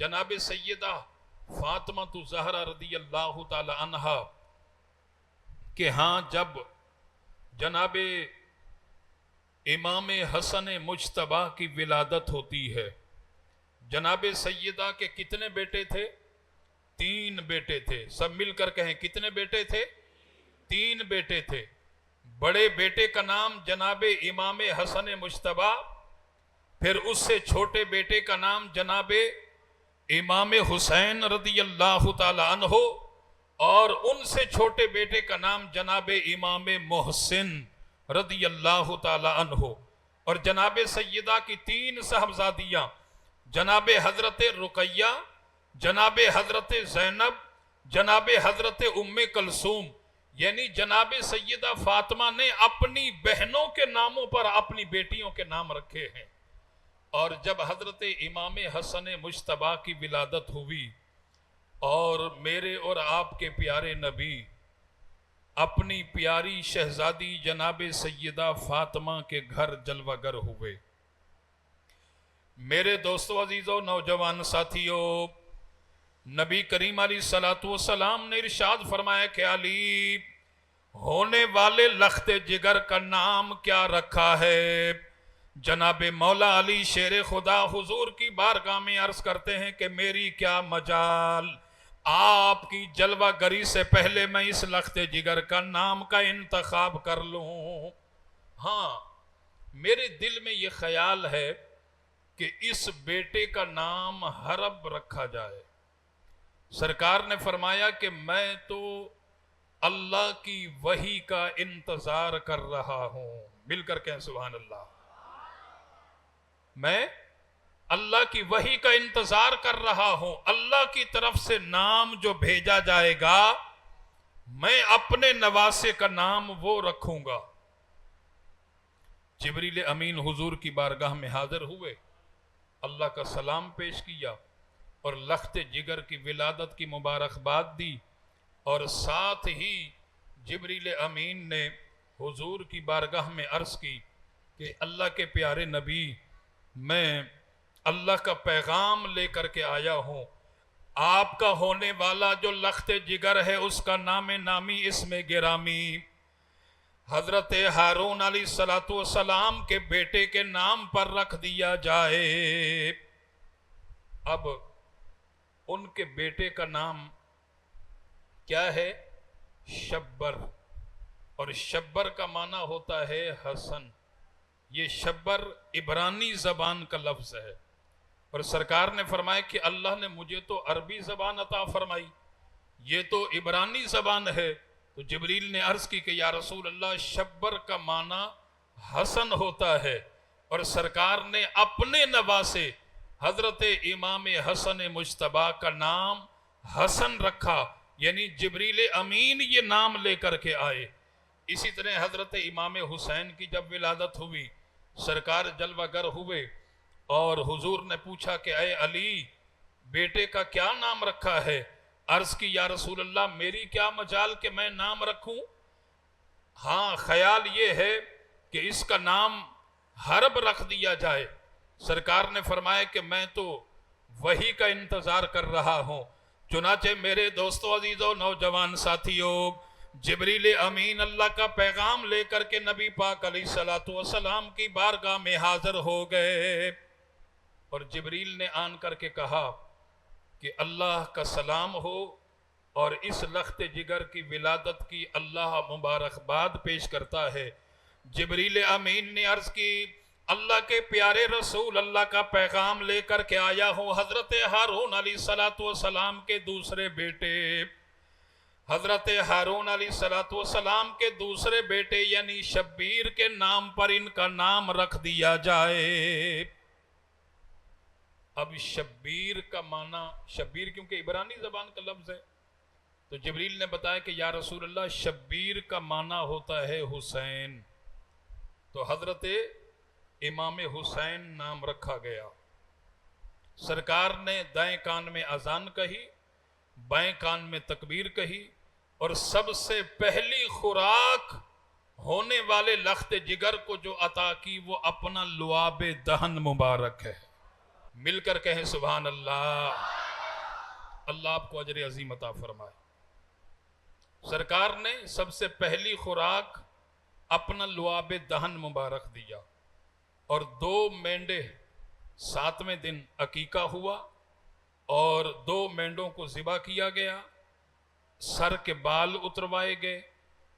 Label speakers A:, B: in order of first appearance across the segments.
A: जनाब सैयदा फातिमा तो ज़हरा रदी अल्लाह ताला अन्हा के हाँ जब जनाब इमाम हसन मुज्तबा की विलादत होती है, जनाब सैयदा के कितने बेटे थे? 3 बेटे थे। सब मिलकर कहें कितने बेटे थे? 3 बेटे थे। बड़े बेटे का नाम जनाब इमाम हसन मुज्तबा, फिर उससे छोटे बेटे का नाम जनाब इमाम हुसैन रदी अल्लाह ताला अन्हो, और उनसे छोटे बेटे का नाम जनाब इमाम मोहसिन रदी अल्लाह ताला अन्हो। और जनाब सैयदा की 3 साहबजादियां जनाब हजरत रुकैया, जनाब हजरत जैनब, जनाब हजरत उम्मे कलसूम, यानी जनाब सैयदा फातिमा ने अपनी बहनों के नामों पर अपनी बेटियों के नाम रखे हैं। और जब हजरत इमाम हसन मुज्तबा की विलादत हुई और मेरे और आपके प्यारे नबी अपनी प्यारी शहजादी जनाब सैयदा फातिमा के घर जलवागर हुए। मेरे दोस्तों, अजीजों, नौजवान साथियों, नबी करीम अलैहिस्सलातु वस्सलाम ने इरशाद फरमाया कि अली, होने वाले लख्ते जिगर का नाम क्या रखा है? जनाब मौला अली शेर खुदा हुजूर की बारगाह में अर्ज करते हैं कि मेरी क्या मजाल, आपकी जलवागरी से पहले मैं इस लख्ते जिगर का नाम का इंतखाब कर लूं। हाँ, मेरे दिल में यह ख्याल है कि इस बेटे का नाम हरब रखा जाए। सरकार ने फरमाया कि मैं तो अल्लाह की वही का इंतजार कर रहा हूं। मिलकर कहें सुभान अल्लाह। मैं अल्लाह की वही का इंतजार कर रहा हूं। अल्लाह की तरफ से नाम जो भेजा जाएगा, मैं अपने नवासे का नाम वो रखूंगा। जिब्रील अमीन हुजूर की बारगाह में हाजिर हुए, अल्लाह का सलाम पेश किया और लख्ते जिगर की विलादत की मुबारकबाद दी। और साथ ही जिब्रील अमीन ने हुजूर की बारगाह में अर्ज की कि अल्लाह के प्यारे नबी, मैं अल्लाह का पैगाम लेकर के आया हूं। आपका होने वाला जो लख्ते जिगर है उसका नाम नामी इसमें गिरामी हजरत हारून अलैहिस्सलातु वस्सलाम के बेटे के नाम पर रख दिया जाए। अब उनके बेटे का नाम क्या है? शब्बर। और शब्बर का माना होता है हसन। ये शब्बर इब्रानी जबान का लफ्ज है। और सरकार ने फरमाया कि अल्लाह ने मुझे तो अरबी जबान अता फरमाई, ये तो इब्रानी जबान है। तो जिब्रील ने अर्ज की कि या रसूल अल्लाह, शब्बर का माना हसन होता है। और सरकार ने अपने नवासे हजरत इमाम हसन मुज्तबा का नाम हसन रखा, यानी जिब्रील अमीन ये नाम लेकर के आए। इसी तरह हजरत इमाम हुसैन की जब विलादत हुई, सरकार जलवागर हुए और हुजूर ने पूछा कि अय अली, बेटे का क्या नाम रखा है? अर्ज की या रसूल अल्लाह, मेरी क्या मजाल कि मैं नाम रखूं? हाँ, ख्याल ये है कि इसका नाम हरब रख दिया जाए। सरकार ने फरमाया कि मैं तो वही का इंतजार कर रहा हूं। चुनाचे मेरे दोस्तों, अजीजों, नौजवान साथियों, जिब्रील अमीन अल्लाह का पैगाम लेकर के नबी पाक अलैहिस्सलातु वस्सलाम की बारगाह में हाजिर हो गए। और जिब्रील ने आन करके कहा कि अल्लाह का सलाम हो और इस लख्ते जिगर की विलादत की अल्लाह मुबारकबाद पेश करता है। जिब्रील अमीन ने अर्ज की, अल्लाह के प्यारे रसूल, अल्लाह का पैगाम लेकर के आया हूँ हजरत हारून अलैहिस्सलातु वस्सलाम के दूसरे बेटे, हजरत हारून अलैहिस्सलातु वस्सलाम के दूसरे बेटे यानी शब्बीर के नाम पर इनका नाम रख दिया जाए। अब शब्बीर का माना, शब्बीर क्योंकि इब्रानी जबान का लफ्ज है, तो जिब्रील ने बताया कि या रसूल अल्लाह, शब्बीर का माना होता है हुसैन। तो हजरत इमाम हुसैन नाम रखा गया। सरकार ने दाएं कान में अजान कही, बाएं कान में तकबीर कही, और सबसे पहली खुराक होने वाले लख्ते जिगर को जो अता की वो अपना लुआब दहन मुबारक है। मिलकर कहें सुभान अल्लाह। अल्लाह आपको अजर अजीम अता फरमाए। सरकार ने सबसे पहली खुराक अपना लुआब दहन मुबारक दिया और 2 मेंढे 7वें दिन अकीका हुआ और 2 मेंढों को ज़िबा किया गया, सर के बाल उतरवाए गए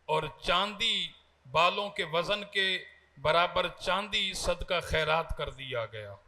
A: और चांदी, बालों के वजन के बराबर चांदी सदका खैरात कर दिया गया।